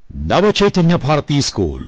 Nava Chaitanya Bharati School,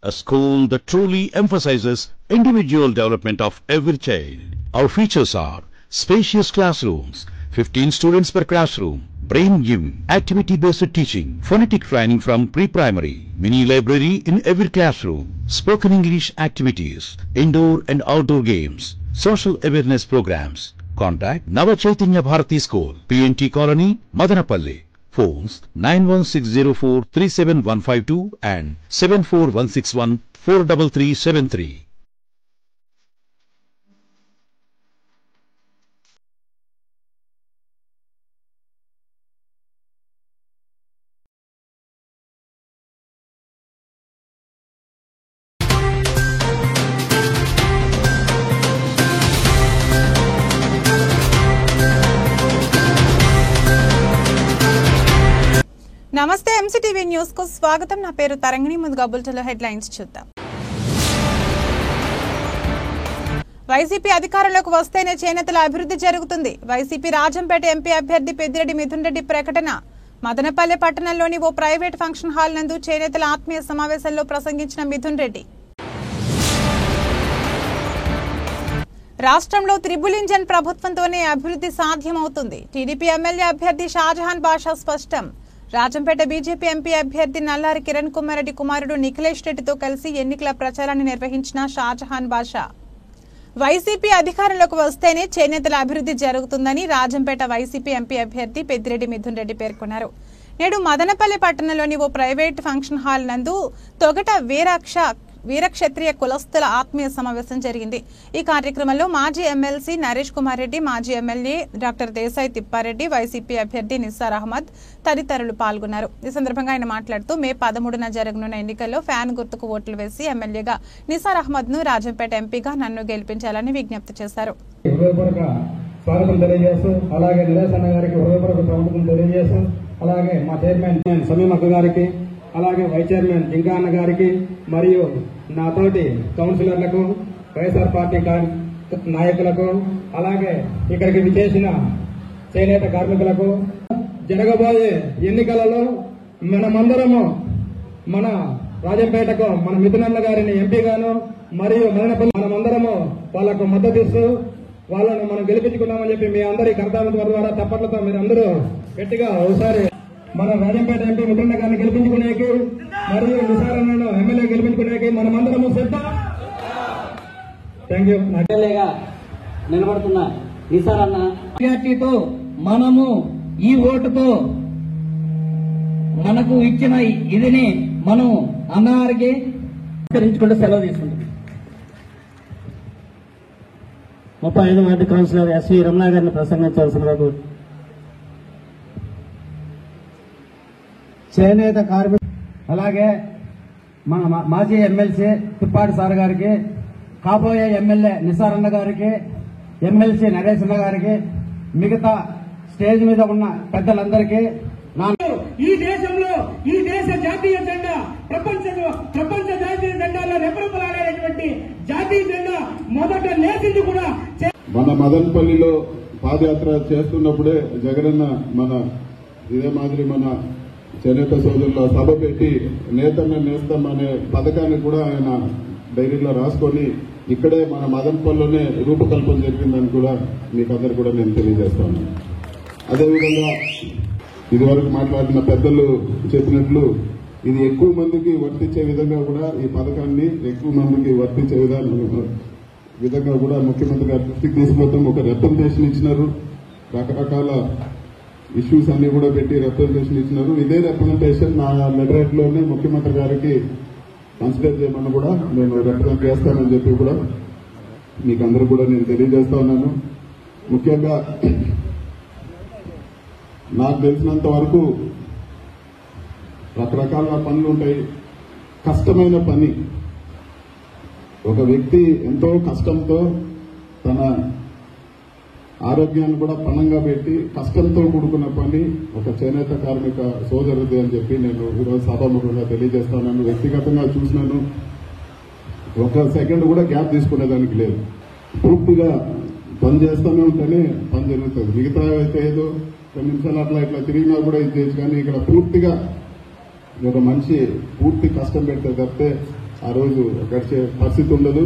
a school that truly emphasizes individual development of every child. Our features are spacious classrooms, 15 students per classroom, brain gym, activity-based teaching, phonetic training from pre-primary, mini library in every classroom, spoken English activities, indoor and outdoor games, social awareness programs. Contact Nava Chaitanya Bharati School, PNT Colony, Madanapalli. Phones 91604-37152 and 74161-43373. నమస్తే MCTV news కు స్వాగతం. నా పేరు తరంగిణి. ముందుగా బులెటిన్లో headlines చూద్దాం. YCP అధికారంలోకి వస్తేనే చేనేతల అభివృద్ధి జరుగుతుంది. వైసీపీ రాజంపేట ఎంపీ అభ్యర్థి పెద్దిరెడ్డి మిథున్ రెడ్డి ప్రకటన. మదనపల్లె పట్టణంలోని ఓ ప్రైవేట్ ఫంక్షన్ హాల్ నందు చేనేతల ఆత్మీయ సమావేశంలో ప్రసంగించిన మిథున్ రెడ్డి. రాష్ట్రంలో త్రిబుల్ ఇంజన్ ప్రభుత్వంతోనే అభివృద్ధి సాధ్యమవుతుంది. టీడీపీ ఎమ్మెల్యే అభ్యర్థి షాజహాన్ బాషా స్పష్టం. రాజంపేట బీజేపీ ఎంపీ అభ్యర్థి నల్లారి కిరణ్ కుమార్ రెడ్డి కుమారుడు నిఖిలేష్ రెడ్డితో కలిసి ఎన్నికల ప్రచారాన్ని నిర్వహించిన షాజహాన్ బాషా. వైసీపీ అధికారంలోకి వస్తేనే చేనేతల అభివృద్ధి జరుగుతుందని రాజంపేట వైసీపీ ఎంపీ అభ్యర్థి పెద్దిరెడ్డి మిథున్ రెడ్డి పేర్కొన్నారు. నేడు మదనపల్లి పట్టణంలోని ఓ ప్రైవేట్ ఫంక్షన్ హాల్ నందు తొగట వీరక్షత్రియ కులస్తుల ఆత్మీయ సమావేశం జరిగింది. ఈ కార్యక్రమంలో మాజీ ఎమ్మెల్సీ నరేష్ కుమార్ రెడ్డి, మాజీ MLA doctor Desai Tippareddy, YCP అభ్యర్థి నిసార్ అహ్మద్ తదితరులు పాల్గొన్నారు. ఈ సందర్భంగా ఆయన మాట్లాడుతూ మే 13న జరగనున్న ఎన్నికల్లో ఫ్యాన్ గుర్తుకు ఓట్లు వేసి ఎమ్మెల్యేగా నిసార్ అహ్మద్ ను, రాజంపేట ఎంపీగా నన్ను గెలిపించాలని విజ్ఞప్తి చేశారు. అలాగే మా చైర్మన్ సమీమ్ అక్క గారికి, అలాగే వైస్ చైర్మన్ జింకా అన్న గారికి, మరియు నాతోటి కౌన్సిలర్లకు, వైఎస్ఆర్ పార్టీ నాయకులకు, అలాగే ఇక్కడికి విచ్చేసిన చేనేత కార్మికులకు, జరగబోయే ఎన్నికలలో మనమందరము మన రాజంపేటకు మన మిథునన్న గారిని ఎంపీగాను మరియు మనమందరము వాళ్లకు మద్దతు ఇస్తూ వాళ్ళను మనం గెలిపించుకున్నామని చెప్పి మీ అందరి కర్తాల ద్వారా తప్పట్లతో మీరు అందరూ గట్టిగా ఒకసారి మన రాజంపేట ఎంపీ మిథునన్న గారిని గెలిపించుకునేకి మరియు నిసారన్నను ఎమ్మెల్యే గెలిపించుకునేకి మనమందరము సిద్ధం. Thank you. ఎమ్మెల్యేగా నిలబడుతున్న నిసారన్న పార్టీతో మనము ఈ ఓటుతో మనకు ఇచ్చిన ఇదిని మనం అన్నగారికి విస్తరించుకుంటూ సెలవు తీసుకుంటాం. 35వ వార్డు కౌన్సిలర్ ఎస్వి రమణ గారిని ప్రసంగించవలసిన వారు. చేనేత కార్మిక, అలాగే మన మాజీ ఎమ్మెల్సీ తిప్పాడి సార్ గారికి, కాబోయే ఎమ్మెల్యే నిసారన్న గారికి, ఎమ్మెల్సీ నరేష్ అన్న గారికి, మిగతా స్టేజ్ మీద ఉన్న పెద్దలందరికీ ఈ దేశంలో ఈ దేశ జాతీయ జెండా ప్రపంచ జాతీయ జెండాలో రెపరెపలాడేటువంటి జాతీయ జెండా మొదట లేచింది కూడా మన మదనపల్లిలో పాదయాత్ర చేస్తున్నప్పుడే జగనన్న మన ఇదే మాదిరి మన చేనేత సోదరుల సభ పెట్టి నేతన్న నేస్తం అనే పథకాన్ని కూడా ఆయన డైరీలో రాసుకొని ఇక్కడే మన మదనపల్లిలోనే రూపకల్పన జరిగిందని కూడా మీకందరూ కూడా నేను తెలియజేస్తాను. అదేవిధంగా ఇదివరకు మాట్లాడిన పెద్దలు చెప్పినట్లు ఇది ఎక్కువ మందికి వర్తించే విధంగా కూడా ఈ పథకాన్ని ఎక్కువ మందికి వర్తించే విధంగా కూడా ముఖ్యమంత్రి గారి దృష్టికి తీసుకొస్తాం. ఒక రిప్రజెంటేషన్ ఇచ్చినారు, రకరకాల ఇష్యూస్ అన్ని కూడా పెట్టి రిప్రజెంటేషన్ ఇచ్చినారు. ఇదే రిప్రజెంటేషన్ నా లెటరేట్ లోనే ముఖ్యమంత్రి గారికి కన్సిడర్ చేయమని కూడా నేను రిప్రజెంట్ చేస్తానని చెప్పి కూడా మీకు అందరూ కూడా నేను తెలియజేస్తా ఉన్నాను. ముఖ్యంగా నాకు తెలిసినంత వరకు రకరకాల పనులు ఉంటాయి. కష్టమైన పని, ఒక వ్యక్తి ఎంతో కష్టంతో తన ఆరోగ్యాన్ని కూడా పణంగా పెట్టి కష్టంతో కూడుకున్న పని ఒక చేనేత కార్మిక సోదరుది అని చెప్పి నేను ఈరోజు సభాముఖంగా తెలియజేస్తాను. వ్యక్తిగతంగా చూసినాను, ఒక సెకండ్ కూడా గ్యాప్ తీసుకునేదానికి లేదు. పూర్తిగా పని చేస్తూనే ఉంటేనే పని జరుగుతుంది. మిగతా అయితే ఏదో 10 నిమిషాలు అట్లా ఇట్లా తిరిగినా కూడా ఇది చేయొచ్చు, కానీ ఇక్కడ పూర్తిగా ఒక మనిషి పూర్తి కష్టం పెడితే తప్పితే ఆ రోజు గడిచే పరిస్థితి ఉండదు.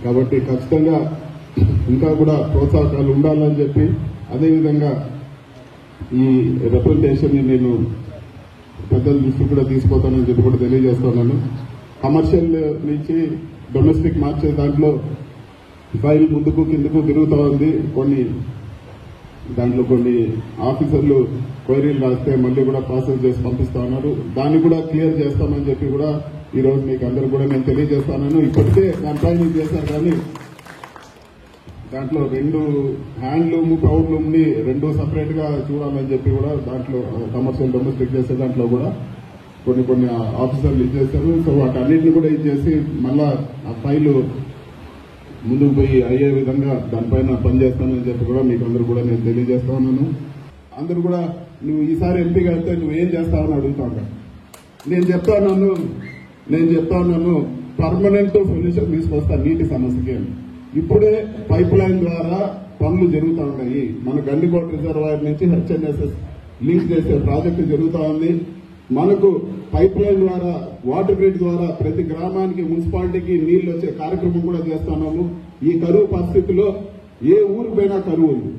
కాబట్టి ఖచ్చితంగా ఇంకా కూడా ప్రోత్సాహకాలు ఉండాలని చెప్పి, అదేవిధంగా ఈ రిప్రజెంటేషన్ నేను పెద్దల దృష్టి కూడా తీసుకుపోతానని చెప్పి కూడా తెలియజేస్తున్నాను. కమర్షియల్ నుంచి డొమెస్టిక్ మార్చే దాంట్లో ఫైల్ ముందుకు కిందకు తిరుగుతూ ఉంది. దాంట్లో కొన్ని ఆఫీసర్లు క్వైరీలు రాస్తే మళ్ళీ కూడా ప్రాసెస్ చేసి పంపిస్తా ఉన్నారు. దాన్ని కూడా క్లియర్ చేస్తామని చెప్పి కూడా ఈ రోజు మీకు అందరూ కూడా నేను తెలియజేస్తాను. ఇప్పటికే దానిపైన చేశారు, కానీ దాంట్లో 2 హ్యాండ్లూమ్ ప్రౌడ్లూమ్ ని 2 సపరేట్ గా చూడాలని చెప్పి కూడా దాంట్లో కమర్షియల్ డొమెస్టిక్ చేసే దాంట్లో కూడా కొన్ని ఆఫీసర్లు ఇచ్చేస్తారు. సో వాటన్నిటిని కూడా ఇచ్చేసి మళ్ళా ఆ ఫైల్ ముందుకు పోయి అయ్యే విధంగా దానిపైన పనిచేస్తానని చెప్పి కూడా మీకు అందరూ కూడా నేను తెలియజేస్తా ఉన్నాను. అందరూ కూడా నువ్వు ఈసారి ఎంపీగా అయితే నువ్వేం చేస్తావని అడుగుతా ఉంటాను. నేను చెప్తా ఉన్నాను పర్మనెంట్ సొల్యూషన్ తీసుకొస్తా నీటి సమస్యకి. ఇప్పుడే పైప్ లైన్ ద్వారా పనులు జరుగుతూ ఉన్నాయి. మన గండికోట రిజర్వాయర్ నుంచి హెచ్ఎన్ఎస్ఎస్ లింక్ చేసే ప్రాజెక్టు జరుగుతూ ఉంది. మనకు పైప్ లైన్ ద్వారా వాటర్ గ్రిడ్ ద్వారా ప్రతి గ్రామానికి మున్సిపాలిటీకి నీళ్లు వచ్చే కార్యక్రమం కూడా చేస్తున్నాము. ఈ కరువు పరిస్థితిలో ఏ ఊరు పోయినా కరువు ఉంది.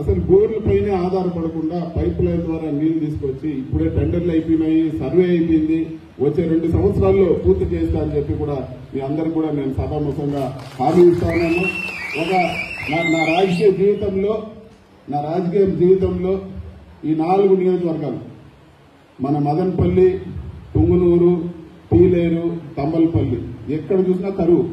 అసలు బోర్ల పైనే ఆధారపడకుండా పైప్ లైన్ ద్వారా నీళ్లు తీసుకొచ్చి ఇప్పుడే టెండర్లు అయిపోయినాయి, సర్వే అయిపోయింది, వచ్చే 2 సంవత్సరాల్లో పూర్తి చేస్తా అని చెప్పి కూడా మీ అందరూ కూడా నేను సభాముఖంగా హామీ ఇస్తా ఉన్నాను. నా రాజకీయ జీవితంలో ఈ 4 నియోజకవర్గాలు మన మదనపల్లి, పుంగునూరు, పీలేరు, తంబలపల్లి ఎక్కడ చూసినా కరువు.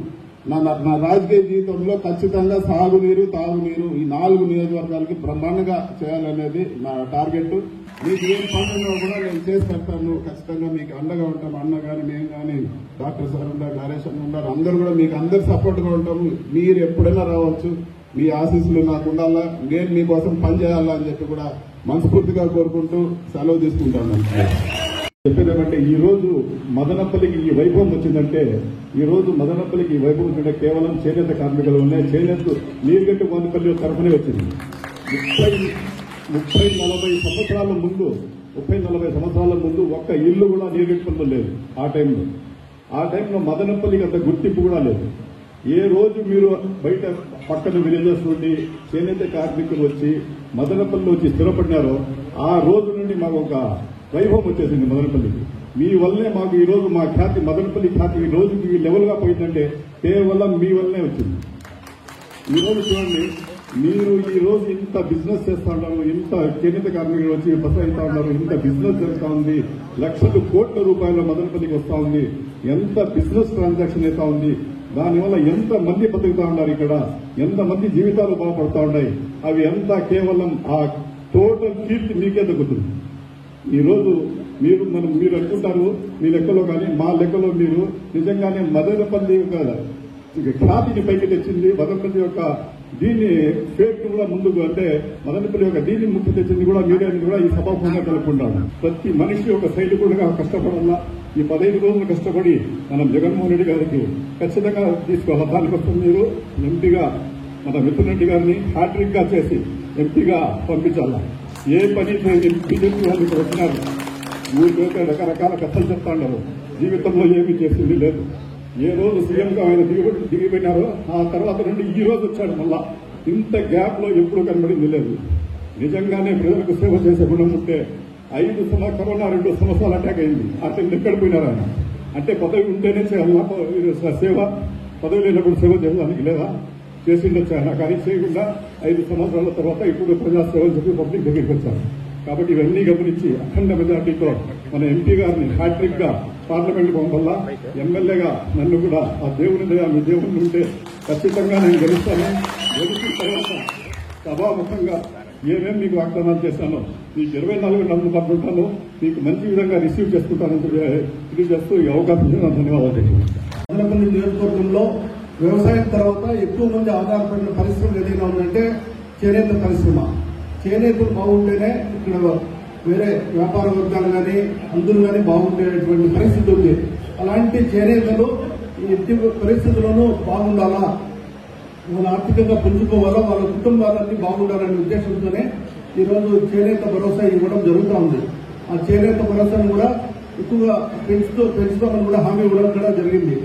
నా రాజకీయ జీవితంలో ఖచ్చితంగా సాగునీరు, తాగునీరు ఈ 4 నియోజకవర్గాలకి బ్రహ్మాండంగా చేయాలనేది నా టార్గెట్. మీకు ఏం పనున్నా కూడా నేను చేసి పెడతాను. ఖచ్చితంగా మీకు అండగా ఉంటాము. అన్న కానీ నేను కానీ డాక్టర్ సార్ ఉన్నారు, నరేష్ అన్న ఉన్నారు, అందరూ కూడా మీకు అందరు సపోర్ట్ గా ఉంటాము. మీరు ఎప్పుడైనా రావచ్చు. మీ ఆశీస్సులు నాకు ఉండాలా, నేను మీకోసం పనిచేయాలా అని చెప్పి కూడా మనస్ఫూర్తిగా కోరుకుంటూ సెలవు తీసుకుంటాను. చెప్పేదేమంటే ఈ రోజు మదనపల్లికి ఈ వైభవం వచ్చిందంటే కేవలం చేనేత కార్మికులు ఉన్నాయి. చేనేత నీరుగట్టు మదనపల్లి తరఫునే వచ్చింది. 30-40 సంవత్సరాల ముందు ఒక్క ఇల్లు కూడా నీరుగట్టుపల్లిలో లేదు. ఆ టైంలో మదనపల్లికి అంత గుర్తింపు కూడా లేదు. ఏ రోజు మీరు బయట పక్కన విలేజెస్ నుండి చేనేత కార్మికులు వచ్చి మదనపల్లిలో వచ్చి స్థిరపడినారో ఆ రోజు నుండి మాకు ఒక వైభవం వచ్చేసింది మదనపల్లికి. మీ వల్లే మాకు ఈ రోజు మా ఖ్యాతి, మదనపల్లి ఖ్యాతి ఈ రోజుకి ఈ లెవెల్ గా పోయిందంటే కేవలం మీ వల్లనే వచ్చింది. ఈ రోజు చూడండి, మీరు ఈ రోజు ఇంత బిజినెస్ చేస్తా ఉన్నారు, ఇంత చేనేత కార్మికులు వచ్చి బస అవుతా ఉన్నారు, ఇంత బిజినెస్ జరుగుతా ఉంది, లక్షల కోట్ల రూపాయలు మదనపల్లికి వస్తా ఉంది, ఎంత బిజినెస్ ట్రాన్సాక్షన్ అవుతా ఉంది, దానివల్ల ఎంత మంది బతుకుతా ఉన్నారు, ఇక్కడ ఎంత మంది జీవితాలు బాగుపడతా ఉన్నాయి. అవి ఎంత కేవలం ఆ టోటల్ కీర్తి మీకే దక్కుతుంది. ఈ రోజు మీరు అనుకుంటారు మీ లెక్కలో, కానీ మా లెక్కలో మీరు నిజంగానే మదనపల్లి యొక్క ఖ్యాతిని పైకి తెచ్చింది. మదనపల్లి యొక్క దీన్ని ఫేట్ కూడా ముందుకు, అంటే మదనపల్లి యొక్క దీన్ని ముక్తి తెచ్చింది కూడా మీడియా కూడా ఈ సభాపంగా తెలుపుకుంటాను. ప్రతి మనిషి ఒక సైనికుడిగా కష్టపడాలా. ఈ 15 రోజులు కష్టపడి మనం జగన్మోహన్ రెడ్డి గారికి ఖచ్చితంగా తీసుకోవాలి. దానికోసం మీరు ఎంపీగా మన మిథున్ రెడ్డి గారిని హ్యాట్రిక్ గా చేసి ఎంపీగా పంపించాలా. ఏ పని బీజేపీ వాళ్ళు ఇక్కడ వచ్చినారు, ఊరికే రకరకాల కథలు చెప్తా ఉన్నారు, జీవితంలో ఏమీ చేసింది లేదు. ఏ రోజు సీఎంగా ఆయన దిగిపోయినారో ఆ తర్వాత నుండి ఈ రోజు వచ్చాడు. మళ్ళా ఇంత గ్యాప్ లో ఎప్పుడు కనబడింది లేదు. నిజంగానే ప్రజలకు సేవ చేసే గుణం ఉంటే 5 కరోనా 2 సంవత్సరాలు అటాక్ అయింది. ఆ టైం ఎక్కడ పోయినారు ఆయన? అంటే పదవి ఉంటేనే సేవ, పదవి లేనప్పుడు సేవ చేయడానికి లేదా? చేసిండొచ్చు ఆయన, కానీ చేయకుండా 5 సంవత్సరాల తర్వాత ఇప్పుడు ప్రజాసేవ చెప్పి పబ్లిక్ దగ్గరికి వచ్చారు. కాబట్టి ఇవన్నీ గమనించి అఖండ మెజార్టీతో మన ఎంపీ గారిని హ్యాట్రిక్ గా పార్లమెంట్ పంపల్లా. ఎమ్మెల్యేగా నన్ను కూడా ఆ దేవుని దయ, మీ దేవుని ఉంటే ఖచ్చితంగా నేను గెలుస్తాను. గెలిచిన తర్వాత సభాముఖంగా ఏమేమి మీకు వాగ్దానాలు చేశానో మీకు 24 గంటలు పంపుకుంటాను, మీకు మంచి విధంగా రిసీవ్ చేసుకుంటానని తెలియజేస్తూ ఈ అవకాశం ధన్యవాదాలు. మదనపల్లి నియోజకవర్గంలో వ్యవసాయం తర్వాత ఎక్కువ మంది ఆధారపడిన పరిశ్రమ ఏదైనా ఉందంటే చేనేత పరిశ్రమ. చేనేతలు బాగుంటేనే ఇక్కడ వేరే వ్యాపార వర్గాలు కానీ అందులో కానీ బాగుండేటువంటి పరిస్థితి ఉంది. అలాంటి చేనేతలు ఎట్టి పరిస్థితుల్లోనూ బాగుండాలా, వాళ్ళ ఆర్థికంగా పుంజుకోవాలా, వాళ్ళ కుటుంబాలన్నీ బాగుండాలనే ఉద్దేశంతోనే ఈరోజు చేనేత భరోసా ఇవ్వడం జరుగుతూ ఉంది. ఆ చేనేత భరోసాను కూడా ఎక్కువగా పెంచుతామని కూడా హామీ ఇవ్వడం కూడా జరిగింది.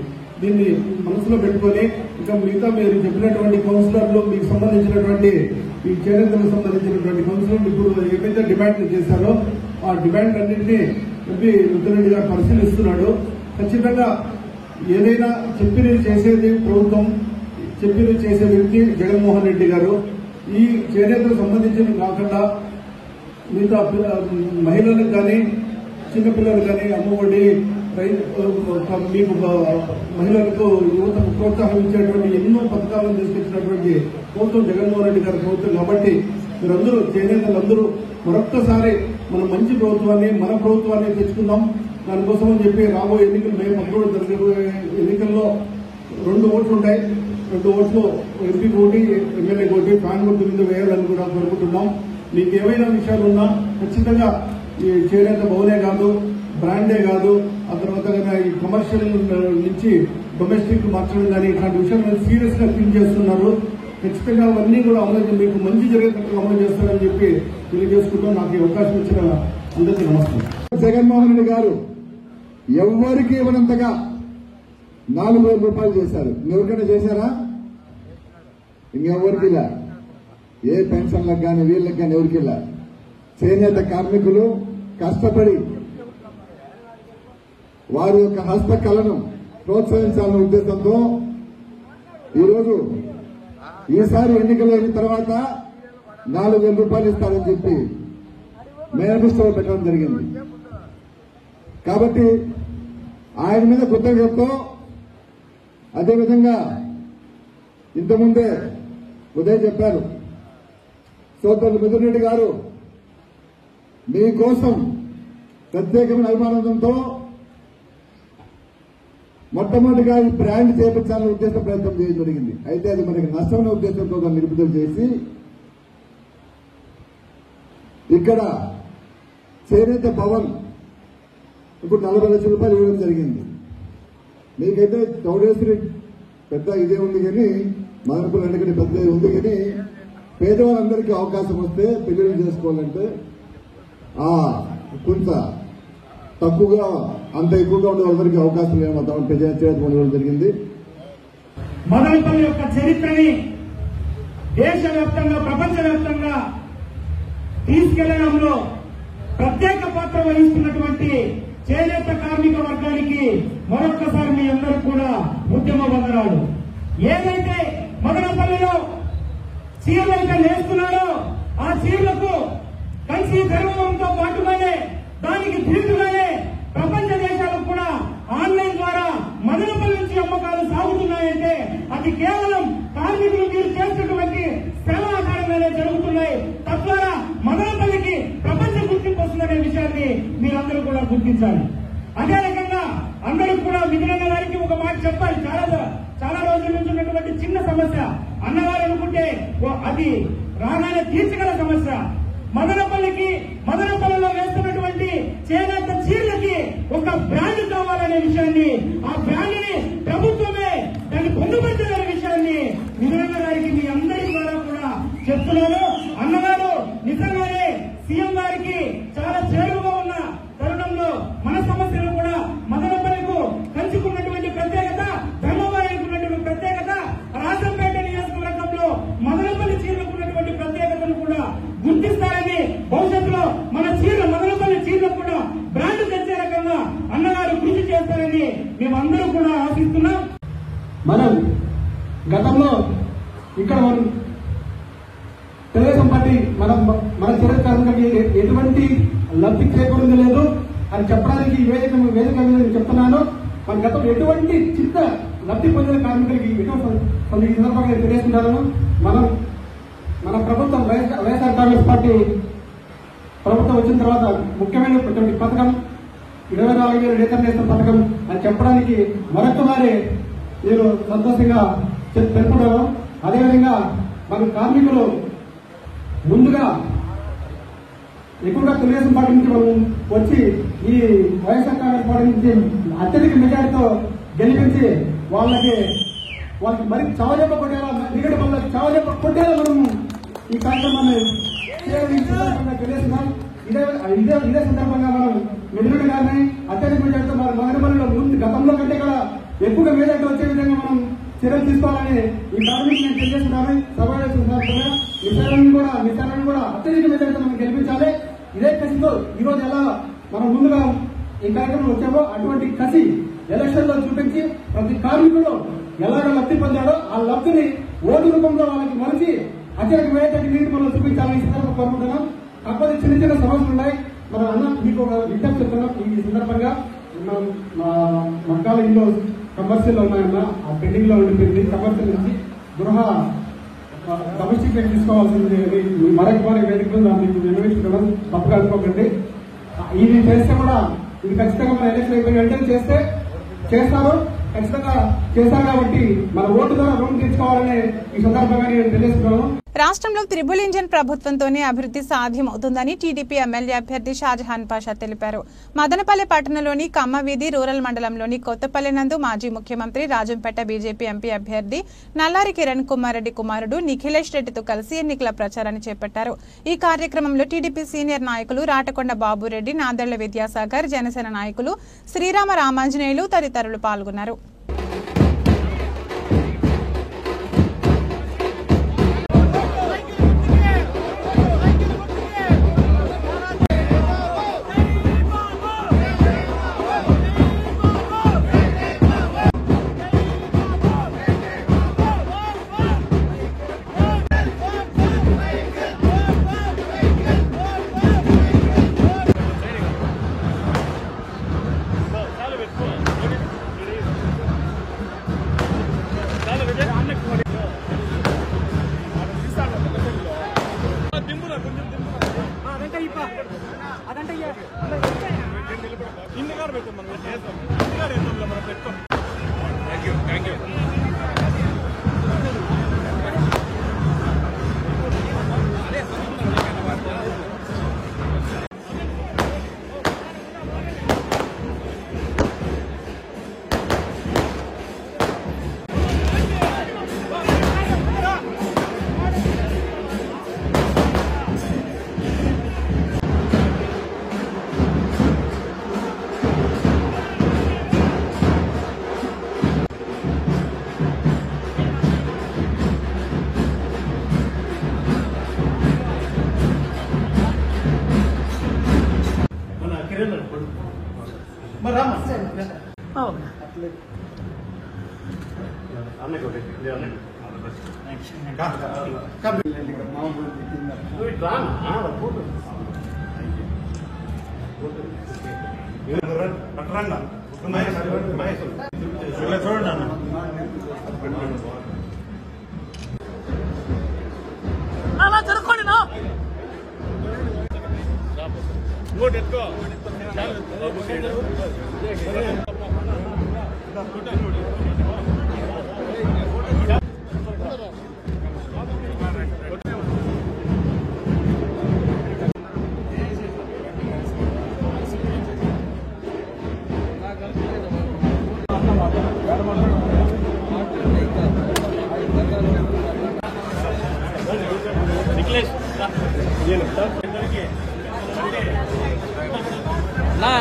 దీన్ని మనసులో పెట్టుకొని ఇంకా మిగతా మీరు చెప్పినటువంటి కౌన్సిలర్లు మీకు సంబంధించినటువంటి ఈ చేనేతలకు సంబంధించినటువంటి కౌన్సిలర్లు ఇప్పుడు ఏవైతే డిమాండ్లు చేశారో ఆ డిమాండ్ అన్నింటినీ ఎంపీ ముద్దిరెడ్డి గారు పరిశీలిస్తున్నాడు. ఖచ్చితంగా ఏదైనా చెప్పినవి చేసేది ప్రభుత్వం, చెప్పినవి చేసే వ్యక్తి జగన్మోహన్ రెడ్డి గారు. ఈ చేనేతలకు సంబంధించిన కాకుండా మిగతా మహిళలకు కానీ చిన్నపిల్లలకు కానీ అమ్మఒడి మీకు మహిళలకు యువతకు ప్రోత్సాహం ఇచ్చేటువంటి ఎన్నో పథకాలను తీసుకొచ్చినటువంటి ప్రభుత్వం జగన్మోహన్ రెడ్డి గారి ప్రభుత్వం. కాబట్టి మీరందరూ చేనేతలందరూ మరొక్కసారి మన మంచి ప్రభుత్వాన్ని మన ప్రభుత్వాన్ని తెచ్చుకుందాం. దానికోసం అని చెప్పి రాబోయే ఎన్నికలు మే 13 జరగబోయే ఎన్నికల్లో 2 ఓట్లు ఉంటాయి. 2 ఓట్లు ఎంపీ ఓటి ఎమ్మెల్యే ఓటి ఫ్యాన్ గుర్తు మీద వేయాలని కూడా కోరుకుంటున్నాం. మీకు ఏమైనా విషయాలు ఉన్నా ఖచ్చితంగా ఈ చేనేత భవనే కాదు, బ్రాండే కాదు, ఆ తర్వాత ఈ కమర్షియల్ నుంచి డొమెస్టిక్ మార్చడం కానీ ఇట్లాంటి విషయాలు సీరియస్ గా థింక్ చేస్తున్నారు. ఖచ్చితంగా అవన్నీ కూడా అమలు మీకు మంచి జరిగేటట్టు అమలు చేస్తారని చెప్పి తెలియజేసుకుంటూ నాకు ఈ అవకాశం ఇచ్చిన అందరికీ నమస్కారం. జగన్మోహన్ రెడ్డి గారు ఎవరికి ఇవ్వనంతగా 4,000 రూపాయలు చేశారు. ఎవరికైనా చేశారా? ఇంకెవరికి ఇలా ఏ పెన్షన్లకు కానీ వీళ్ళకి కానీ ఎవరికి ఇలా. చేనేత కార్మికులు కష్టపడి వారి యొక్క హస్తకళను ప్రోత్సహించాలనే ఉద్దేశంతో ఈరోజు ఈసారి ఎన్నికలు అయిన తర్వాత 4,000 రూపాయలు ఇస్తారని చెప్పి మేనిఫెస్టోలో పెట్టడం జరిగింది. కాబట్టి ఆయన మీద కృతజ్ఞతతో అదేవిధంగా ఇంతకుముందే ఉదయం చెప్పారు సోదరులు మిథున్ గారు మీకోసం ప్రత్యేకమైన అభిమానంతో మొట్టమొదటిగా ఈ బ్రాండ్ చేపించాలనే ఉద్దేశం ప్రయత్నం చేయడం జరిగింది. అయితే అది మనకి నష్టమైన ఉద్దేశంతో దాన్ని నిలుపుదల చేసి ఇక్కడ చేనేత భవన్ ఇప్పుడు 40 లక్షల రూపాయలు ఇవ్వడం జరిగింది. మీకైతే చౌడేశ్వరి పెద్ద ఇదే ఉంది కానీ మదనపల్లి రెండుకంటే పెద్ద ఉంది కానీ పేదవాళ్ళందరికీ అవకాశం వస్తే పెళ్లిళ్ళు చేసుకోవాలంటే కొంత తక్కువగా అంత ఎక్కువగా ఉండే వాళ్ళందరికీ అవకాశం చేయడం జరిగింది. మదనపల్లి యొక్క చరిత్రని దేశవ్యాప్తంగా ప్రపంచవ్యాప్తంగా తీసుకెళ్లడంలో ప్రత్యేక పాత్ర వహిస్తున్నటువంటి చేనేత కార్మిక వర్గానికి మరొక్కసారి మీ అందరూ కూడా ఉద్యమ వందనాలు. ఏదైతే మదనపల్లిలో చీరలు అయితే నేస్తున్నారో ఆ చీరలకు కంచి ధర్మంతో పాటుగానే దానికి ధీటుగానే ప్రపంచ దేశాలకు కూడా ఆన్లైన్ ద్వారా మదనపల్లి నుంచి అమ్మకాలు సాగుతున్నాయంటే అది కేవలం కార్మికులు మీరు చేస్తున్నటువంటి శ్రమ ఆధారంగానే జరుగుతున్నాయి. తద్వారా మదనపల్లికి ప్రపంచ గుర్తింపు వస్తుందనే విషయాన్ని మీరందరూ కూడా గుర్తించాలి. అదే రకంగా అందరూ కూడా మిగిలిన వారికి ఒక మాట చెప్పాలి. చాలా రోజుల నుంచి ఉన్నటువంటి చిన్న సమస్య అన్నగారు అనుకుంటే అది రాగానే తీర్చగల సమస్య. మదనపల్లిలో వేస్తున్నటువంటి చేనేత చీరలకి ఒక బ్రాండ్ కావాలనే విషయాన్ని, ఆ బ్రాండ్ ని ప్రభుత్వమే దాన్ని పొందుపరచాలనే విషయాన్ని మిగిలిన గారికి మీ అందరి ద్వారా కూడా చెప్తున్నాను. అన్నగారు నిజంగానే సీఎం గారికి చాలా చేరువగా ఉన్న తరుణంలో మన సమస్యలు కూడా మదనపల్లికు కంచుకున్నటువంటి ప్రత్యేకత, ధర్మవరానికి ఉన్నటువంటి ప్రత్యేకత, రాజంపేట నియోజకవర్గంలో మదనపల్లి చీరలకు ఉన్నటువంటి ప్రత్యేకతను కూడా గుర్తిస్తారని, భవిష్యత్తులో మన చీరలు మదనపల్లి చీరలకు కూడా బ్రాండ్ తెచ్చే రకంగా అన్నగారు కృషి చేస్తారని మేమందరూ కూడా ఆశిస్తున్నాం. మనం గతంలో ఇక్కడ తెలుగుదేశం పార్టీ మన చరిత్రకి ఎటువంటి లబ్ధి చేకూరింది లేదు అని చెప్పడానికి వేదిక మీద నేను చెప్తున్నాను. మన గతంలో ఎటువంటి చిన్న లబ్ధి పొందిన కార్మికులకి ఎటువంటి ఈ సందర్భంగా తెలియజేస్తున్నాను. మన ప్రభుత్వం వైఎస్ఆర్ కాంగ్రెస్ పార్టీ ప్రభుత్వం వచ్చిన తర్వాత ముఖ్యమైనటువంటి పథకం 24,000 నేతలు నేస్తున్న పథకం అని చెప్పడానికి మరొకసారి నేను సంతోషంగా తెలుపుతున్నాను. అదేవిధంగా మన కార్మికులు ముందుగా ఎక్కువగా తెలుగుదేశం పార్టీ నుంచి మనం వచ్చి ఈ వైఎస్ఆర్ కాంగ్రెస్ పార్టీ నుంచి అత్యధిక మెజార్టీతో గెలిపించి వాళ్ళకి మరి చావజెప్ప కొట్టేలా క్రికెట్ వల్ల చావజెప్ప కొట్టేలా మనం ఈ కార్యక్రమాన్ని తెలియజేస్తున్నాం. ఇదే సందర్భంగా మనం మిథున్ గారిని అత్యధిక ఎక్కువగా మేజార్టీ వచ్చే విధంగా మనం చర్యలు తీసుకోవాలని ఈ కార్మికులు నేను తెలియజేస్తున్నాను. మీ సేవలను కూడా అత్యధిక మెజార్టీతో మనం గెలిపించాలి. ఇదే కసితో ఈ రోజు ఎలా మనం ముందుగా ఈ కార్యక్రమం వచ్చామో అటువంటి కసి ఎలక్షన్ లో చూపించి ప్రతి కార్మికుడు ఎలాగ లబ్ధి పొందాడో ఆ లబ్ధిని ఓటు రూపంలో వాళ్ళకి మరిచి అత్యధిక మెజార్టీ నీటి మనం చూపించాలని ఈ సందర్భంగా కోరుకుంటున్నాం. కాకపోతే చిన్న చిన్న సమస్యలు ఉన్నాయి. మన అన్న మీకు ఒక విజ్ఞప్తి చెప్తున్నాం. ఈ సందర్భంగా మగ్గాల ఇంట్లో కమర్షియల్ ఉన్నాయన్న ఆ పెండింగ్ లో ఉండిపోయింది. కమర్షియల్ నుంచి గృహ డొమెస్టిక్ రేట్ తీసుకోవాల్సింది మరొక వేదిక మీకు వినియోగించడం తప్పుగా అనుకోకండి. ఇది చేస్తే కూడా ఇది ఖచ్చితంగా మన ఎలక్షన్ అయిపోయిన వెంటనే చేస్తారు. ఖచ్చితంగా చేశారు కాబట్టి మన ఓటు ద్వారా రుణం తీర్చుకోవాలని ఈ సందర్భంగా నేను తెలియజేస్తున్నాను. రాష్ట్రంలో త్రిబుల్ ఇంజన్ ప్రభుత్వంతోనే అభివృద్ధి సాధ్యమవుతుందని టీడీపీ ఎమ్మెల్యే అభ్యర్థి షాజహాన్ పాషా తెలిపారు. మదనపల్లె పట్టణంలోని కమ్మవీధి రూరల్ మండలంలోని కొత్తపల్లి నందు మాజీ ముఖ్యమంత్రి రాజంపేట బీజేపీ ఎంపీ అభ్యర్థి నల్లారి కిరణ్ కుమార్ రెడ్డి కుమారుడు నిఖిలేష్ రెడ్డితో కలిసి ఎన్నికల ప్రచారాన్ని చేపట్టారు. ఈ కార్యక్రమంలో టీడీపీ సీనియర్ నాయకులు రాటకొండ బాబురెడ్డి, నాదెళ్ల విద్యాసాగర్, జనసేన నాయకులు శ్రీరామ రామాంజనేయులు తదితరులు పాల్గొన్నారు.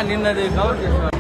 నిన్నది కవర్ చేస్తాను.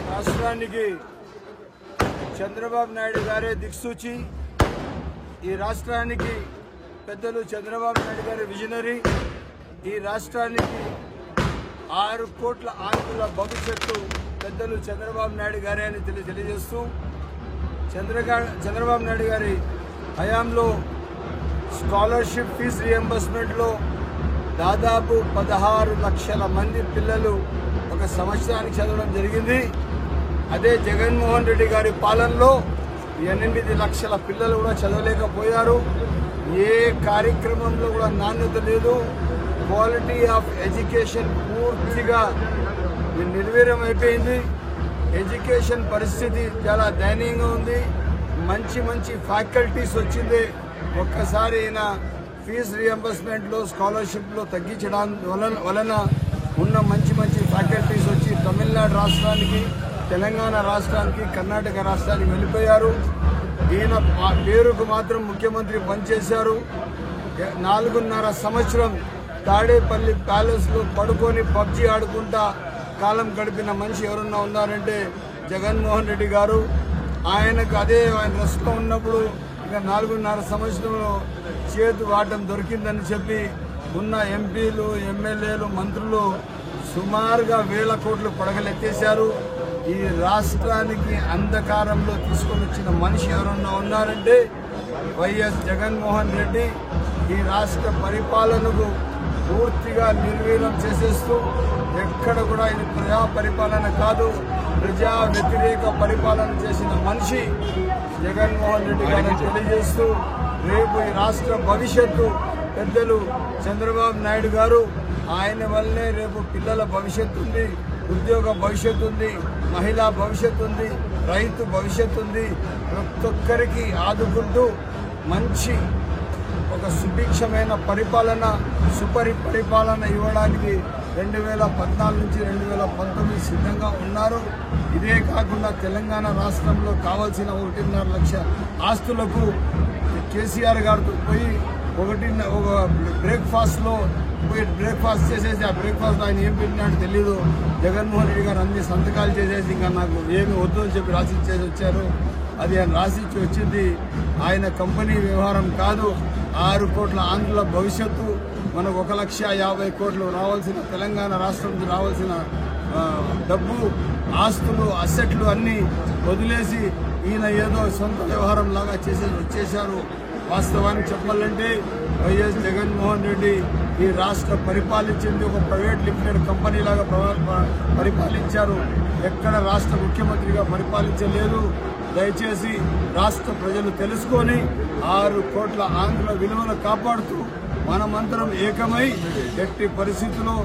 రాష్ట్రానికి చంద్రబాబు నాయుడు గారే దిక్సూచి. ఈ రాష్ట్రానికి పెద్దలు చంద్రబాబు నాయుడు గారి విజనరీ. ఈ రాష్ట్రానికి 6 కోట్ల ఆంధ్రుల భవిష్యత్తు పెద్దలు చంద్రబాబు నాయుడు గారే అని తెలియజేస్తూ, చంద్రబాబు నాయుడు గారి హయాంలో స్కాలర్షిప్ ఫీజు రియంబర్స్మెంట్లో దాదాపు 16 లక్షల మంది పిల్లలు ఒక సంవత్సరానికి చదవడం జరిగింది. అదే జగన్మోహన్ రెడ్డి గారి పాలనలో 8 లక్షల పిల్లలు కూడా చదవలేకపోయారు. ఏ కార్యక్రమంలో కూడా నాణ్యత లేదు. క్వాలిటీ ఆఫ్ ఎడ్యుకేషన్ పూర్తిగా నిర్వీర్యం అయిపోయింది. ఎడ్యుకేషన్ పరిస్థితి చాలా దయనీయంగా ఉంది. మంచి ఫ్యాకల్టీస్ వచ్చింది. ఒక్కసారి ఈయన ఫీజు రియంబర్స్మెంట్లో స్కాలర్షిప్లో తగ్గించడం వలన ఉన్న మంచి ఫ్యాకల్టీస్ వచ్చి తమిళనాడు రాష్ట్రానికి, తెలంగాణ రాష్ట్రానికి, కర్ణాటక రాష్ట్రానికి వెళ్ళిపోయారు. ఈయన పేరుకు మాత్రం ముఖ్యమంత్రి పనిచేశారు. 4.5 సంవత్సరం తాడేపల్లి ప్యాలెస్లో పడుకొని పబ్జీ ఆడుకుంటా కాలం గడిపిన మనిషి ఎవరన్నా ఉన్నారంటే జగన్మోహన్ రెడ్డి గారు. ఆయనకు ఆయన రెస్ట్లో ఉన్నప్పుడు ఇక 4.5 సంవత్సరంలో చేతు వాటం దొరికిందని చెప్పి ఉన్న ఎంపీలు, ఎమ్మెల్యేలు, మంత్రులు సుమారుగా 1000 కోట్లు పడగలెత్తేశారు. ఈ రాష్ట్రానికి అంధకారంలో తీసుకొని వచ్చిన మనిషి ఎవరన్నా ఉన్నారంటే వైఎస్ జగన్మోహన్ రెడ్డి. ఈ రాష్ట్ర పరిపాలనకు పూర్తిగా నిర్వీర్యం చేసేస్తూ ఎక్కడ కూడా ఇది ప్రజా పరిపాలన కాదు, ప్రజా వ్యతిరేక పరిపాలన చేసిన మనిషి జగన్మోహన్ రెడ్డి గారిని తెలియజేస్తూ, రేపు ఈ రాష్ట్ర భవిష్యత్తు పెద్దలు చంద్రబాబు నాయుడు గారు. ఆయన వల్లనే రేపు పిల్లల భవిష్యత్తు ఉంది, ఉద్యోగ భవిష్యత్తు ఉంది, మహిళా భవిష్యత్తు ఉంది, రైతు భవిష్యత్తు ఉంది. ప్రతి ఒక్కరికి ఆదుకుంటూ మంచి ఒక సుభిక్షమైన పరిపాలన, పరిపాలన ఇవ్వడానికి 2014 నుంచి 2019 సిద్ధంగా ఉన్నారు. ఇదే కాకుండా తెలంగాణ రాష్ట్రంలో కావాల్సిన 1.5 లక్ష ఆస్తులకు కేసీఆర్ గారితో పోయి ఒక బ్రేక్ఫాస్ట్లో పోయి బ్రేక్ఫాస్ట్ చేసేసి, ఆ బ్రేక్ఫాస్ట్ ఆయన ఏం పెట్టినాడు తెలీదు. జగన్మోహన్ రెడ్డి గారు అన్ని సంతకాలు చేసేసి ఇంకా నాకు ఏమి వద్దు అని చెప్పి రాసి ఇచ్చేసి వచ్చారు. అది ఆయన రాసిచ్చి వచ్చింది ఆయన కంపెనీ వ్యవహారం కాదు. 6 కోట్ల ఆంధ్రుల భవిష్యత్తు, మనకు 1,50,000 కోట్లు రావాల్సిన తెలంగాణ రాష్ట్రం నుంచి రావాల్సిన డబ్బు, ఆస్తులు, అసెట్లు అన్నీ వదిలేసి ఈయన ఏదో సొంత వ్యవహారం లాగా వచ్చేశారు. వాస్తవానికి చెప్పాలంటే వైఎస్ జగన్మోహన్ రెడ్డి ఈ రాష్ట్ర పరిపాలించింది ఒక ప్రైవేట్ లిమిటెడ్ కంపెనీ లాగా పరిపాలించారు. ఎక్కడ రాష్ట్ర ముఖ్యమంత్రిగా పరిపాలించలేదు. దయచేసి రాష్ట్ర ప్రజలు తెలుసుకొని 6 కోట్ల ఆంధ్రుల విలువను కాపాడుతూ మనమంతరం ఏకమై ఎట్టి పరిస్థితుల్లో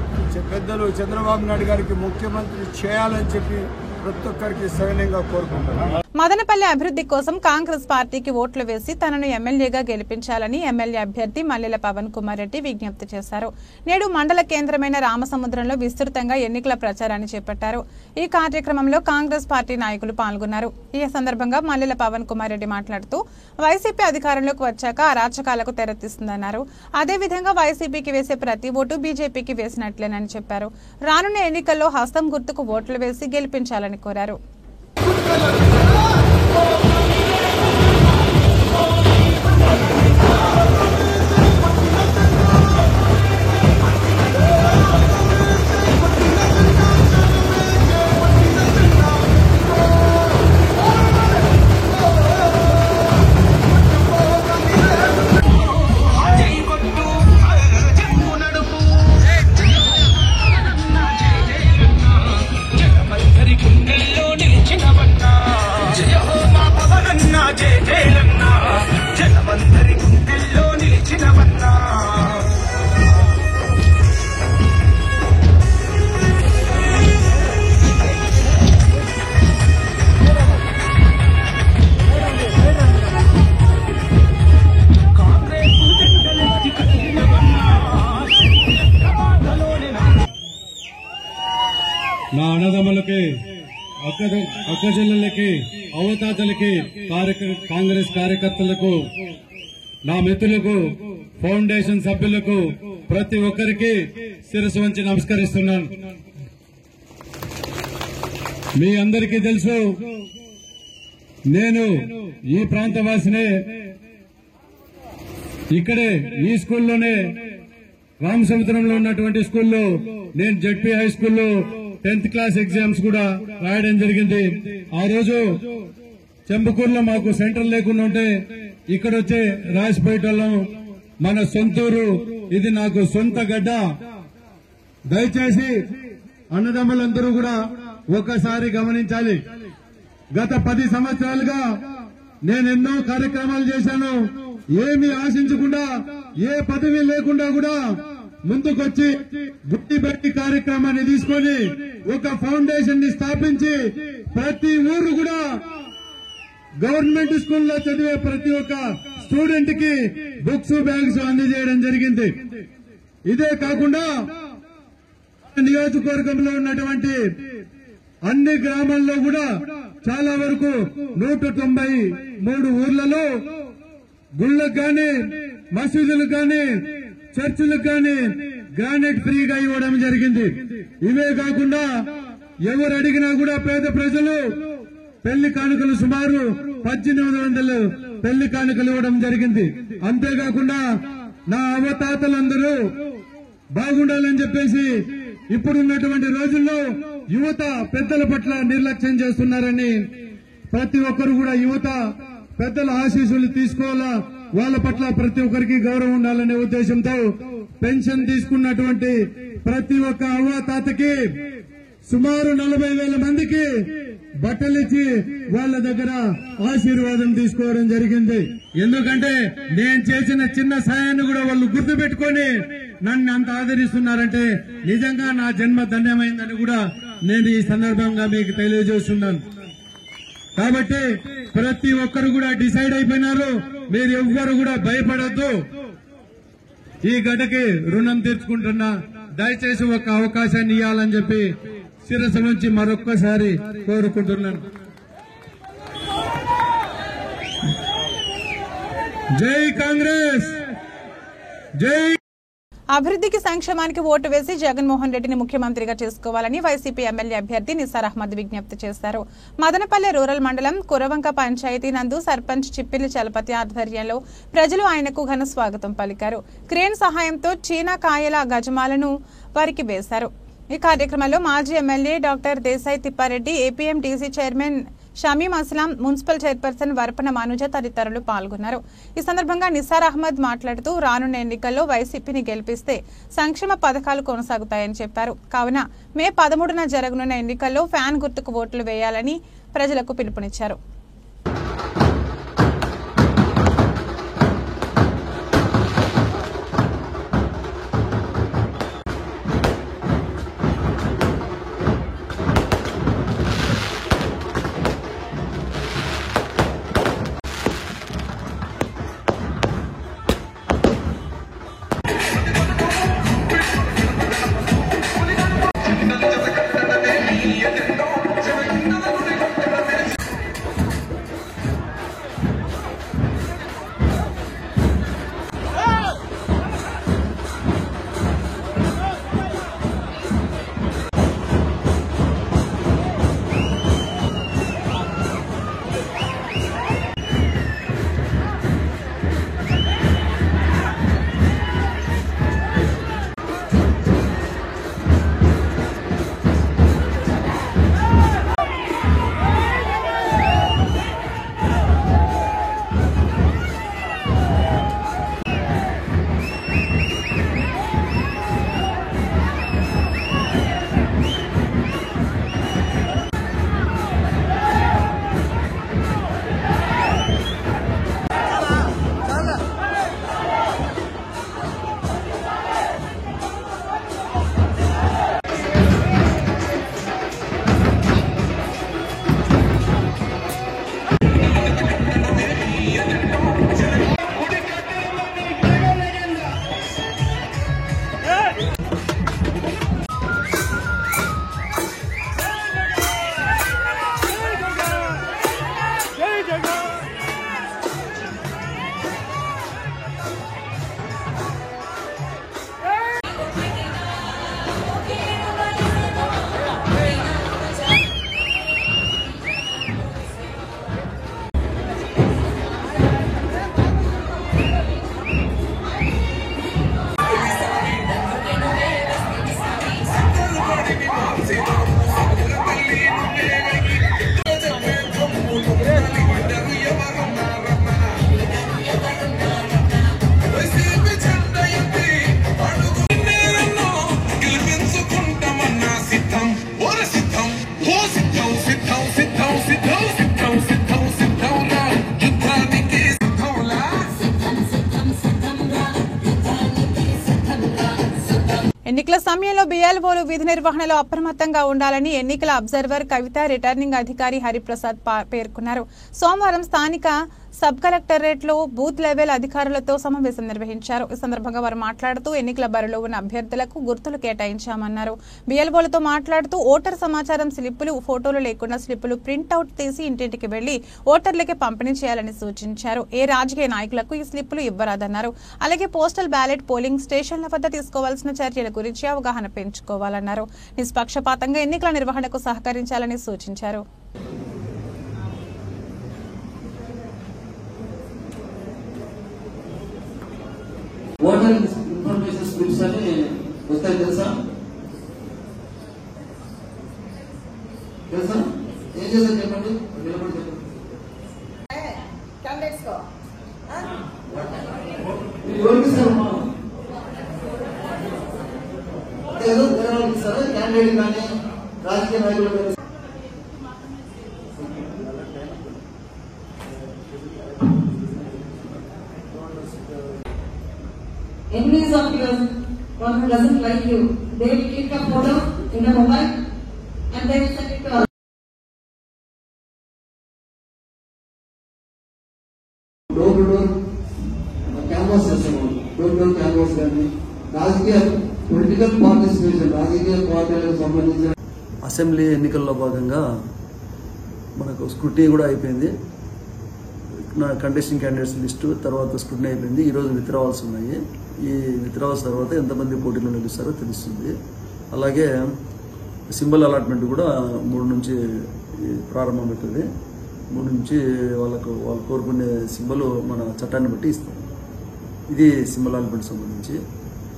పెద్దలు చంద్రబాబు నాయుడు గారికి ముఖ్యమంత్రి చేయాలని చెప్పి ప్రతి ఒక్కరికి సవినయంగా కోరుకుంటున్నారు. మదనపల్లి అభివృద్ధి కోసం కాంగ్రెస్ పార్టీకి ఓట్లు వేసి తనను ఎమ్మెల్యేగా గెలిపించాలని ఎమ్మెల్యే అభ్యర్థి మల్లెల పవన్ కుమార్ రెడ్డి విజ్ఞప్తి చేశారు. నేడు మండల కేంద్రమైన రామసముద్రంలో విస్తృతంగా ఎన్నికల ప్రచారాన్ని చేపట్టారు. ఈ కార్యక్రమంలో కాంగ్రెస్ పార్టీ నాయకులు పాల్గొన్నారు. ఈ సందర్భంగా మల్లెల పవన్ కుమార్ రెడ్డి మాట్లాడుతూ వైసీపీ అధికారంలోకి వచ్చాక అరాచకాలకు తెరతీస్తుందన్నారు. అదేవిధంగా వైసీపీకి వేసే ప్రతి ఓటు బీజేపీకి వేసినట్లేనని చెప్పారు. రానున్న ఎన్నికల్లో హస్తం గుర్తుకు ఓట్లు వేసి గెలిపించాలని కోరారు. నా అన్నదమ్ములకి, అక్కచెల్లెళ్ళకి, అవతాతలకి, కాంగ్రెస్ కార్యకర్తలకు, నా మిత్రులకు, ఫౌండేషన్ సభ్యులకు ప్రతి ఒక్కరికి శిరస్సు వంచి నమస్కరిస్తున్నాను. మీ అందరికీ తెలుసు నేను ఈ ప్రాంతవాసినే. ఇక్కడే ఈ స్కూల్లోనే రామసముద్రంలో ఉన్నటువంటి స్కూల్లో నేను జడ్పీ హై స్కూల్లో 10th క్లాస్ ఎగ్జామ్స్ కూడా రాయడం జరిగింది. ఆ రోజు చెంబకూరులో మాకు సెంటర్ లేకుండా ఉంటే ఇక్కడ వచ్చే రాసిపోయేటోళ్ళం. మన సొంతూరు, ఇది నాకు సొంత గడ్డ. దయచేసి అన్నదమ్ములందరూ కూడా ఒకసారి గమనించాలి. గత 10 సంవత్సరాలుగా నేను ఎన్నో కార్యక్రమాలు చేశాను. ఏమీ ఆశించకుండా, ఏ పదవి లేకుండా కూడా ముందుకొచ్చి గుట్టి బట్టి కార్యక్రమాన్ని తీసుకొని ఒక ఫౌండేషన్ ని స్థాపించి ప్రతి ఊరు కూడా గవర్నమెంట్ స్కూల్లో చదివే ప్రతి ఒక్క స్టూడెంట్ కి బుక్స్, బ్యాగ్స్ అందజేయడం జరిగింది. ఇదే కాకుండా నియోజకవర్గంలో ఉన్నటువంటి అన్ని గ్రామాల్లో కూడా చాలా వరకు 193 ఊర్లలో గుళ్ళకు గాని, మసీదులకు గాని, చర్చిలకు గాని గ్రానైట్ ఫ్రీగా ఇవ్వడం జరిగింది. ఇవే కాకుండా ఎవరు అడిగినా కూడా పేద ప్రజలు పెళ్లి కానుకలు సుమారు 1800 పెళ్లి కానుకలు ఇవ్వడం జరిగింది. అంతేకాకుండా నా అవతాతలందరూ బాగుండాలని చెప్పేసి ఇప్పుడున్నటువంటి రోజుల్లో యువత పెద్దల పట్ల నిర్లక్ష్యం చేస్తున్నారని, ప్రతి ఒక్కరు కూడా యువత పెద్దల ఆశీస్సులు తీసుకోవాలా, వాళ్ళ పట్ల ప్రతి ఒక్కరికి గౌరవం ఉండాలనే ఉద్దేశంతో పెన్షన్ తీసుకున్నటువంటి ప్రతి ఒక్క అవ్వాతాతకి సుమారు 40,000 మందికి బట్టలిచ్చి వాళ్ళ దగ్గర ఆశీర్వాదం తీసుకోవడం జరిగింది. ఎందుకంటే నేను చేసిన చిన్న సాయాన్ని కూడా వాళ్ళు గుర్తు పెట్టుకుని నన్ను అంత ఆదరిస్తున్నారంటే నిజంగా నా జన్మ ధన్యమైందని కూడా నేను ఈ సందర్భంగా మీకు తెలియజేస్తున్నాను. కాబట్టి ప్రతి ఒక్కరు కూడా డిసైడ్ అయిపోయినారు. మీరు ఎవ్వరు కూడా భయపడద్దు. ఈ గడ్డకి రుణం తీర్చుకుంటున్నా, దయచేసి ఒక అవకాశాన్ని ఇవ్వాలని చెప్పి శిరస్సు నుంచి మరొక్కసారి కోరుకుంటున్నాను. జై కాంగ్రెస్, జై. అభివృద్ధికి, సంక్షేమానికి ఓటు వేసి జగన్మోహన్ రెడ్డిని ముఖ్యమంత్రిగా చేసుకోవాలని వైసీపీ ఎమ్మెల్యే అభ్యర్థి నిసార్ అహ్మద్ విజ్ఞప్తి చేశారు. మదనపల్లె రూరల్ మండలం కురవంక పంచాయతీ నందు సర్పంచ్ చిప్పిలి చలపతి ఆధ్వర్యంలో ప్రజలు ఆయనకు ఘన స్వాగతం పలికారు. క్రేన్ సహాయంతో చీనా కాయల గజమాలను వారికి వేశారు. ఈ కార్యక్రమంలో మాజీ MLA doctor Desai Thippareddy, APMTC chairman Shamim Aslam, municipal chairperson Varapana Manuja తదితరులు పాల్గొన్నారు. ఈ సందర్భంగా నిసార్ అహ్మద్ మాట్లాడుతూ రానున్న ఎన్నికల్లో వైసీపీని గెలిపిస్తే సంక్షేమ పథకాలు కొనసాగుతాయని చెప్పారు. కావున మే 13న జరగనున్న ఎన్నికల్లో ఫ్యాన్ గుర్తుకు ఓట్లు వేయాలని ప్రజలకు పిలుపునిచ్చారు. ఎన్నికల సమయంలో BLOలు విధి నిర్వహణలో అప్రమత్తంగా ఉండాలని ఎన్నికల అబ్జర్వర్ కవిత రిటర్నింగ్ అధికారి హరిప్రసాద్ పేర్కొన్నారు. సోమవారం స్థానిక సబ్ కలెక్టరేట్లో బూత్ లెవెల్ అధికారులతో సమావేశం నిర్వహించారు. ఈ సందర్భంగా వారు మాట్లాడుతూ ఎన్నికల బరిలో ఉన్న అభ్యర్థులకు గుర్తులు కేటాయించామన్నారు. BLOలతో మాట్లాడుతూ ఓటర్ సమాచారం స్లిప్పులు, ఫోటోలు లేకుండా స్లిప్పులు ప్రింట్అవుట్ తీసి ఇంటింటికి వెళ్లి ఓటర్లకే పంపిణీ చేయాలని సూచించారు. ఏ రాజకీయ నాయకులకు ఈ స్లిప్పులు ఇవ్వరాదన్నారు. అలాగే పోస్టల్ బ్యాలెట్ పోలింగ్ స్టేషన్ల వద్ద తీసుకోవాల్సిన చర్యల గురించి అవగాహన పెంచుకోవాలన్నారు. నిష్పక్షపాతంగా ఎన్నికల నిర్వహణకు సహకరించాలని సూచించారు. ఓటర్ ఇన్ఫర్మేషన్ స్లిప్స్ అని వస్తాయి తెలుసా? ఏం చేస్తారు చెప్పండి. ఎవరికి ఇస్తారమ్మా? ఏదో జనాలకు ఇస్తారా? క్యాండిడేట్ కానీ రాజకీయ నాయకులు కానీ enemies of yours, one who doesn't like you, they will click a photo in a mobile and they will send it to us. Door to door canvass చేస్తాము. డోర్ టు డోర్ క్యాంవాస్ కానీ రాజకీయ political participation, రాజకీయ పార్టీలకు సంబంధించిన assembly ఎన్నికల్లో భాగంగా మనకు scrutiny కూడా అయిపోయింది. కంటెస్టింగ్ క్యాండిడేట్స్ లిస్టు తర్వాత స్క్రూటినీ అయిపోయింది. ఈరోజు విత్డ్రావల్స్ ఉన్నాయి. ఈ విత్డ్రావల్స్ తర్వాత ఎంతమంది పోటీలో నిలుస్తారో తెలుస్తుంది. అలాగే సింబల్ అలాట్మెంట్ కూడా 3 నుంచి ప్రారంభమవుతుంది. 3 నుంచి వాళ్ళు కోరుకునే సింబల్ మన చట్టాన్ని బట్టి ఇస్తాం. ఇది సింబల్ అలాట్మెంట్ సంబంధించి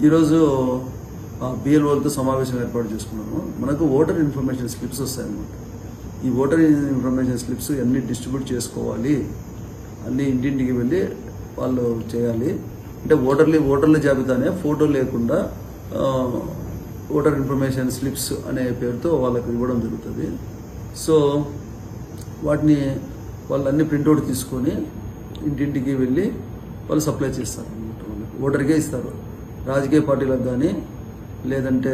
ఈరోజు BLOలతో సమావేశం ఏర్పాటు చేసుకున్నాము. మనకు ఓటర్ ఇన్ఫర్మేషన్ స్లిప్స్ వస్తాయన్నమాట. ఈ ఓటర్ ఇన్ఫర్మేషన్ స్లిప్స్ అన్ని డిస్ట్రిబ్యూట్ చేసుకోవాలి, అన్ని ఇంటింటికి వెళ్ళి వాళ్ళు చేయాలి. అంటే ఓటర్ల జాబితానే ఫోటో లేకుండా ఓటర్ ఇన్ఫర్మేషన్ స్లిప్స్ అనే పేరుతో వాళ్ళకు ఇవ్వడం జరుగుతుంది. సో వాటిని వాళ్ళన్నీ ప్రింట్అవుట్ తీసుకొని ఇంటింటికి వెళ్ళి వాళ్ళు సప్లై చేస్తారు. ఓటర్కే ఇస్తారు. రాజకీయ పార్టీలకు కానీ లేదంటే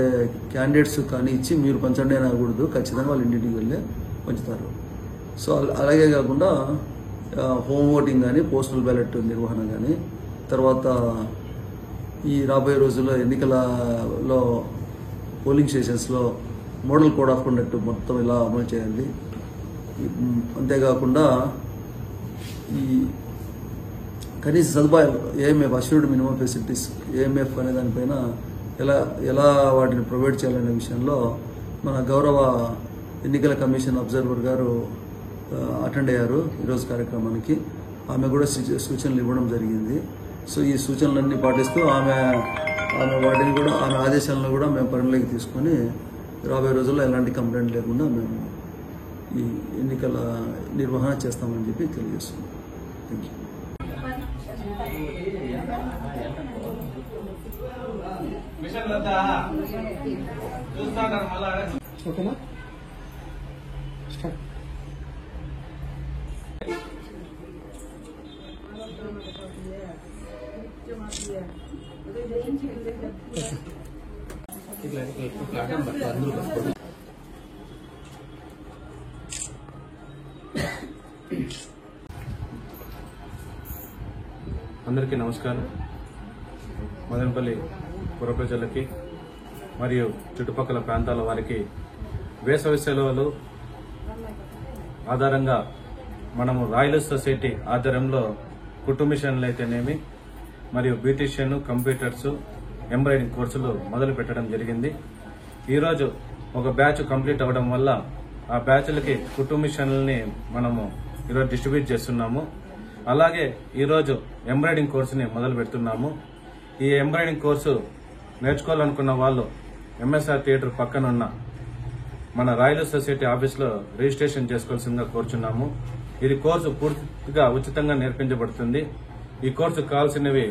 క్యాండిడేట్స్ కానీ ఇచ్చి మీరు పంచండి అని అనకూడదు. ఖచ్చితంగా వాళ్ళు ఇంటింటికి వెళ్ళి పంచుతారు. సో అలాగే కాకుండా హోమ్ ఓటింగ్ కానీ పోస్టల్ బ్యాలెట్ నిర్వహణ కానీ తర్వాత ఈ రాబోయే రోజుల్లో ఎన్నికలలో పోలింగ్ స్టేషన్స్లో మోడల్ కోడ్ ఆఫ్ కండక్ట్ మొత్తం ఇలా అమలు చేయాలి. అంతేకాకుండా ఈ కనీస సదుపాయాలు AMF assured minimum facilities AMF అనే దానిపైన ఎలా వాటిని ప్రొవైడ్ చేయాలనే విషయంలో మన గౌరవ ఎన్నికల కమిషన్ అబ్జర్వర్ గారు అటెండ్ అయ్యారు ఈరోజు కార్యక్రమానికి. ఆమె కూడా సూచనలు ఇవ్వడం జరిగింది. సో ఈ సూచనలన్నీ పాటిస్తూ ఆమె వాటిని కూడా ఆమె ఆదేశాలను కూడా మేము పరిగణలోకి తీసుకొని రాబోయే రోజుల్లో ఎలాంటి కంప్లైంట్ లేకుండా మేము ఈ ఎన్నికల నిర్వహణ చేస్తామని చెప్పి తెలియజేస్తున్నాం. Thank you. అందరికీ నమస్కారం. మదనపల్లి పుర ప్రజలకి మరియు చుట్టుపక్కల ప్రాంతాల వారికి వేసవి సెలవులు ఆధారంగా మనము రాయల్ సొసైటీ ఆధ్వర్యంలో కుట్టు మిషన్లు అయితేనేమి మరియు బ్యూటిషియన్, కంప్యూటర్స్, ఎంబ్రాయిడింగ్ కోర్సులు మొదలు పెట్టడం జరిగింది. ఈరోజు ఒక బ్యాచ్ కంప్లీట్ అవ్వడం వల్ల ఆ బ్యాచ్లకి కుట్టు మిషన్లని మనము ఈరోజు డిస్ట్రిబ్యూట్ చేస్తున్నాము. అలాగే ఈరోజు ఎంబ్రాయిడింగ్ కోర్సుని మొదలు పెడుతున్నాము. ఈ ఎంబ్రాయిడింగ్ కోర్సు నేర్చుకోవాలనుకున్న వాళ్ళు MSR థియేటర్ పక్కనున్న మన రాయల్ సొసైటీ ఆఫీస్లో రిజిస్ట్రేషన్ చేసుకోవాల్సిందిగా కోరుచున్నాము. ఇది కోర్సు పూర్తిగా ఉచితంగా నేర్పించబడుతుంది. ఈ కోర్సుకు కావాల్సినవి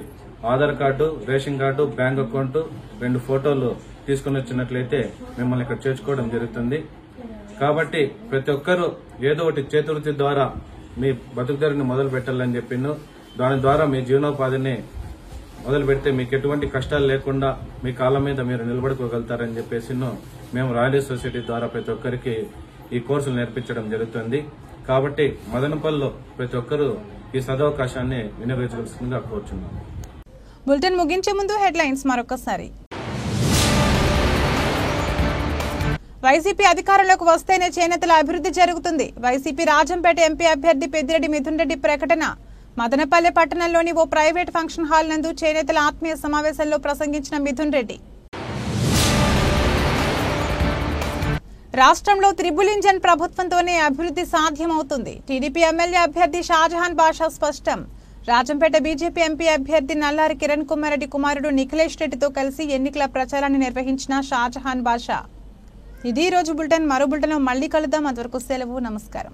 Aadhaar card, ration card, bank account, 2 ఫోటోలు తీసుకుని వచ్చినట్లయితే మిమ్మల్ని ఇక్కడ చేర్చుకోవడం జరుగుతుంది. కాబట్టి ప్రతి ఒక్కరూ ఏదో ఒకటి చేతివృత్తి ద్వారా మీ బతుకుదారిని మొదలు పెట్టాలని చెప్పిను. దాని ద్వారా మీ జీవనోపాధిని మొదలు పెడితే మీకు ఎటువంటి కష్టాలు లేకుండా మీ కాళ్ళ మీద మీరు నిలబడుకోగలుగుతారని చెప్పేసి మేము రాయల్ సొసైటీ ద్వారా ప్రతి ఒక్కరికి ఈ కోర్సులు నేర్పించడం జరుగుతుంది. కాబట్టి మదనపల్లిలో ప్రతి ఒక్కరూ ఈ సదవకాశాన్ని వినియోగించవలసిందిగా కోరుచున్నాము. బులెటిన్ ముగించే ముందు హెడ్లైన్స్ మరొకసారి. వైసీపీ అధికారంలోకి వస్తేనే చేనేతల అభివృద్ధి జరుగుతుంది. వైసీపీ రాజంపేట ఎంపీ అభ్యర్థి పెద్దిరెడ్డి మిథున్ రెడ్డి ప్రకటన. మదనపల్లె పట్టణంలోని ఓ ప్రైవేట్ ఫంక్షన్ హాల్ నందు చేనేతల ఆత్మీయ సమావేశంలో ప్రసంగించిన మిథున్ రెడ్డి. రాష్ట్రంలో త్రిబుల్ ఇంజన్ ప్రభుత్వంతోనే అభివృద్ధి సాధ్యమవుతుంది. టీడీపీ ఎమ్మెల్యే అభ్యర్థి షాజహాన్ బాషా స్పష్టం. రాజంపేట బీజేపీ ఎంపీ అభ్యర్థి నల్లారి కిరణ్ కుమార్ రెడ్డి కుమారుడు నిఖిలేష్ రెడ్డితో కలిసి ఎన్నికల ప్రచారాన్ని నిర్వహించిన షాజహాన్ బాషా. ఇది ఈ రోజు బులెటిన్. మరో బులెటిన్లో మళ్లీ కలుద్దాం. అంతవరకు సెలవు. నమస్కారం.